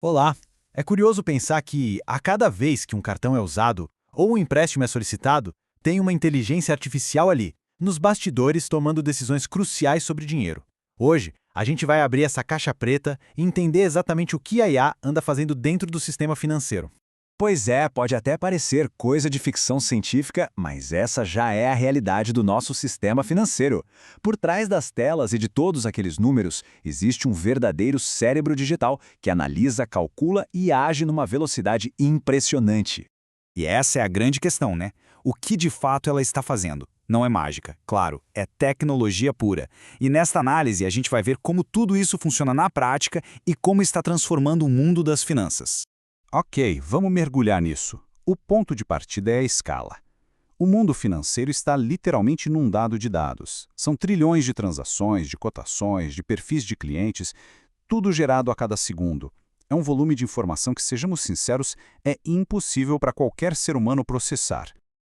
Olá! É curioso pensar que, a cada vez que um cartão é usado ou um empréstimo é solicitado, tem uma inteligência artificial ali, nos bastidores tomando decisões cruciais sobre dinheiro. Hoje, a gente vai abrir essa caixa preta e entender exatamente o que a IA anda fazendo dentro do sistema financeiro. Pois é, pode até parecer coisa de ficção científica, mas essa já é a realidade do nosso sistema financeiro. Por trás das telas e de todos aqueles números, existe um verdadeiro cérebro digital que analisa, calcula e age numa velocidade impressionante. E essa é a grande questão, né? O que de fato ela está fazendo? Não é mágica, claro, é tecnologia pura. E nesta análise a gente vai ver como tudo isso funciona na prática e como está transformando o mundo das finanças. Ok, vamos mergulhar nisso. O ponto de partida é a escala. O mundo financeiro está literalmente inundado de dados. São trilhões de transações, de cotações, de perfis de clientes, tudo gerado a cada segundo. É um volume de informação que, sejamos sinceros, é impossível para qualquer ser humano processar.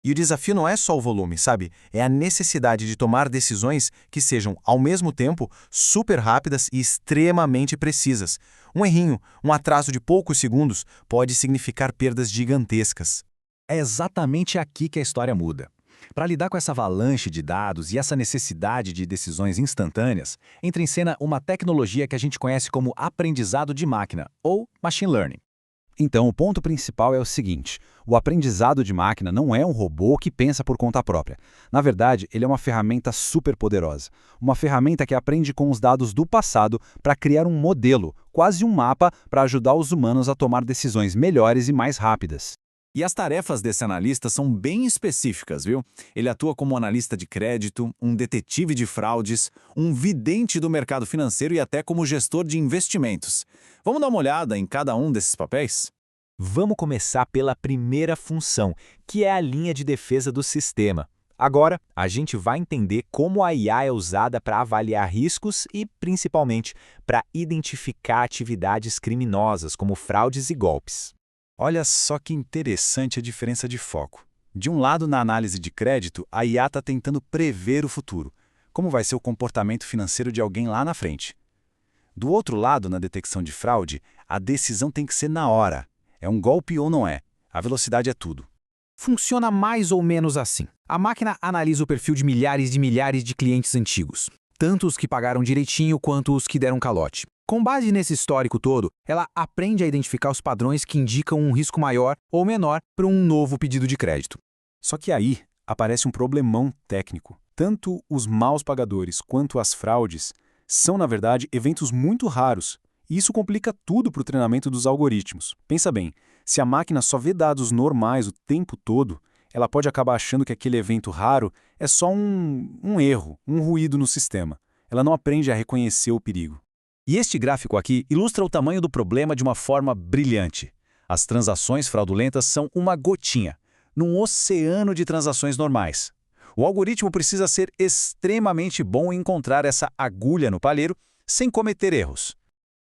E o desafio não é só o volume, sabe? É a necessidade de tomar decisões que sejam, ao mesmo tempo, super rápidas e extremamente precisas. Um errinho, um atraso de poucos segundos pode significar perdas gigantescas. É exatamente aqui que a história muda. Para lidar com essa avalanche de dados e essa necessidade de decisões instantâneas, entra em cena uma tecnologia que a gente conhece como aprendizado de máquina, ou machine learning. Então, o ponto principal é o seguinte: o aprendizado de máquina não é um robô que pensa por conta própria. Na verdade, ele é uma ferramenta super poderosa. Uma ferramenta que aprende com os dados do passado para criar um modelo, quase um mapa, para ajudar os humanos a tomar decisões melhores e mais rápidas. E as tarefas desse analista são bem específicas, viu? Ele atua como analista de crédito, um detetive de fraudes, um vidente do mercado financeiro e até como gestor de investimentos. Vamos dar uma olhada em cada um desses papéis? Vamos começar pela primeira função, que é a linha de defesa do sistema. Agora, a gente vai entender como a IA é usada para avaliar riscos e, principalmente, para identificar atividades criminosas, como fraudes e golpes. Olha só que interessante a diferença de foco. De um lado, na análise de crédito, a IA está tentando prever o futuro. Como vai ser o comportamento financeiro de alguém lá na frente? Do outro lado, na detecção de fraude, a decisão tem que ser na hora. É um golpe ou não é? A velocidade é tudo. Funciona mais ou menos assim. A máquina analisa o perfil de milhares de clientes antigos, tanto os que pagaram direitinho quanto os que deram calote. Com base nesse histórico todo, ela aprende a identificar os padrões que indicam um risco maior ou menor para um novo pedido de crédito. Só que aí aparece um problemão técnico. Tanto os maus pagadores quanto as fraudes são, na verdade, eventos muito raros. E isso complica tudo para o treinamento dos algoritmos. Pensa bem, se a máquina só vê dados normais o tempo todo, ela pode acabar achando que aquele evento raro é só um erro, um ruído no sistema. Ela não aprende a reconhecer o perigo. E este gráfico aqui ilustra o tamanho do problema de uma forma brilhante. As transações fraudulentas são uma gotinha, num oceano de transações normais. O algoritmo precisa ser extremamente bom em encontrar essa agulha no palheiro sem cometer erros.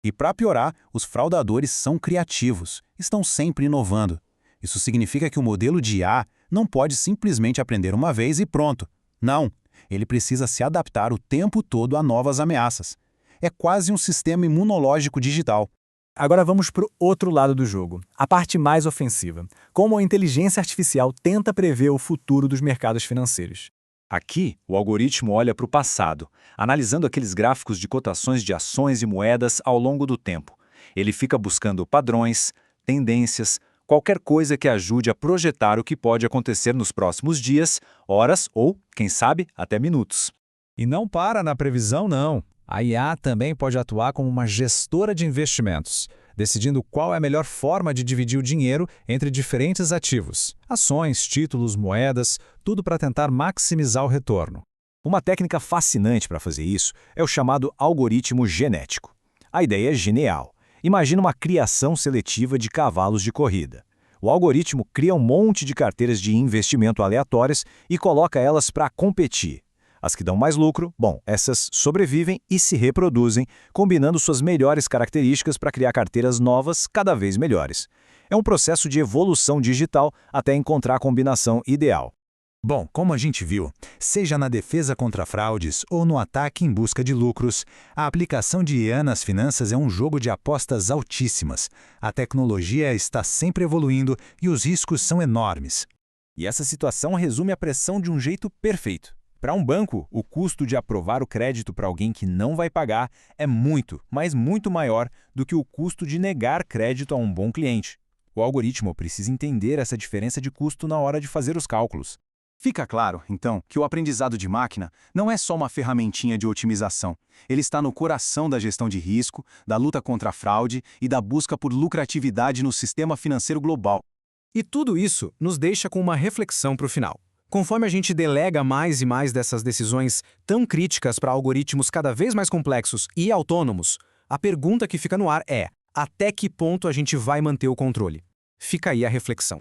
E para piorar, os fraudadores são criativos, estão sempre inovando. Isso significa que o modelo de IA não pode simplesmente aprender uma vez e pronto. Não, ele precisa se adaptar o tempo todo a novas ameaças. É quase um sistema imunológico digital. Agora vamos para o outro lado do jogo, a parte mais ofensiva. Como a inteligência artificial tenta prever o futuro dos mercados financeiros. Aqui, o algoritmo olha para o passado, analisando aqueles gráficos de cotações de ações e moedas ao longo do tempo. Ele fica buscando padrões, tendências, qualquer coisa que ajude a projetar o que pode acontecer nos próximos dias, horas ou, quem sabe, até minutos. E não para na previsão, não. A IA também pode atuar como uma gestora de investimentos, decidindo qual é a melhor forma de dividir o dinheiro entre diferentes ativos, ações, títulos, moedas, tudo para tentar maximizar o retorno. Uma técnica fascinante para fazer isso é o chamado algoritmo genético. A ideia é genial. Imagina uma criação seletiva de cavalos de corrida. O algoritmo cria um monte de carteiras de investimento aleatórias e coloca elas para competir. As que dão mais lucro, bom, essas sobrevivem e se reproduzem, combinando suas melhores características para criar carteiras novas cada vez melhores. É um processo de evolução digital até encontrar a combinação ideal. Bom, como a gente viu, seja na defesa contra fraudes ou no ataque em busca de lucros, a aplicação de IA nas finanças é um jogo de apostas altíssimas. A tecnologia está sempre evoluindo e os riscos são enormes. E essa situação resume a pressão de um jeito perfeito. Para um banco, o custo de aprovar o crédito para alguém que não vai pagar é muito, mas muito maior do que o custo de negar crédito a um bom cliente. O algoritmo precisa entender essa diferença de custo na hora de fazer os cálculos. Fica claro, então, que o aprendizado de máquina não é só uma ferramentinha de otimização. Ele está no coração da gestão de risco, da luta contra a fraude e da busca por lucratividade no sistema financeiro global. E tudo isso nos deixa com uma reflexão para o final. Conforme a gente delega mais e mais dessas decisões tão críticas para algoritmos cada vez mais complexos e autônomos, a pergunta que fica no ar é: até que ponto a gente vai manter o controle? Fica aí a reflexão.